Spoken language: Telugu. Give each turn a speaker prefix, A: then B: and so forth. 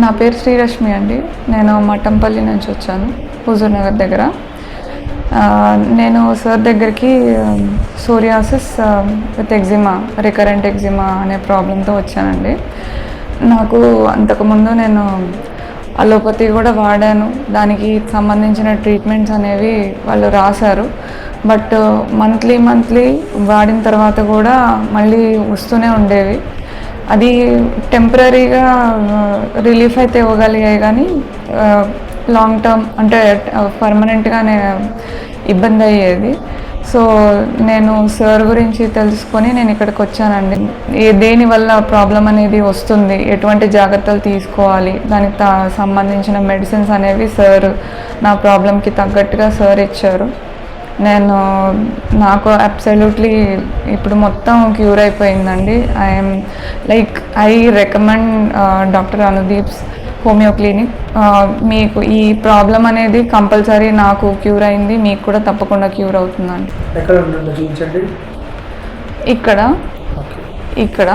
A: నా పేరు శ్రీరశ్మి అండి. నేను మఠంపల్లి నుంచి వచ్చాను, హుజూర్ నగర్ దగ్గర. నేను సార్ దగ్గరికి psoriasis with eczema, recurrent eczema అనే ప్రాబ్లంతో వచ్చానండి. నాకు అంతకుముందు నేను అలోపతి కూడా వాడాను, దానికి సంబంధించిన ట్రీట్మెంట్స్ అనేవి వాళ్ళు రాశారు. బట్ మంత్లీ వాడిన తర్వాత కూడా మళ్ళీ వస్తూనే ఉండేవి. అది టెంపరీగా రిలీఫ్ అయితే ఇవ్వగలిగాయి, కానీ లాంగ్ టర్మ్ అంటే పర్మనెంట్గానే ఇబ్బంది అయ్యేది. సో నేను సార్ గురించి తెలుసుకొని నేను ఇక్కడికి వచ్చానండి. దేనివల్ల ప్రాబ్లం అనేది వస్తుంది, ఎటువంటి జాగ్రత్తలు తీసుకోవాలి, దానికి సంబంధించిన మెడిసిన్స్ అనేవి సార్ నా ప్రాబ్లంకి తగ్గట్టుగా సార్ ఇచ్చారు. నాకు అబ్సల్యూట్లీ ఇప్పుడు మొత్తం క్యూర్ అయిపోయిందండి. I recommend doctor Anudeep's homeo clinic. మీకు ఈ ప్రాబ్లం అనేది కంపల్సరీ నాకు క్యూర్ అయింది, మీకు కూడా తప్పకుండా క్యూర్ అవుతుందండి. ఇక్కడ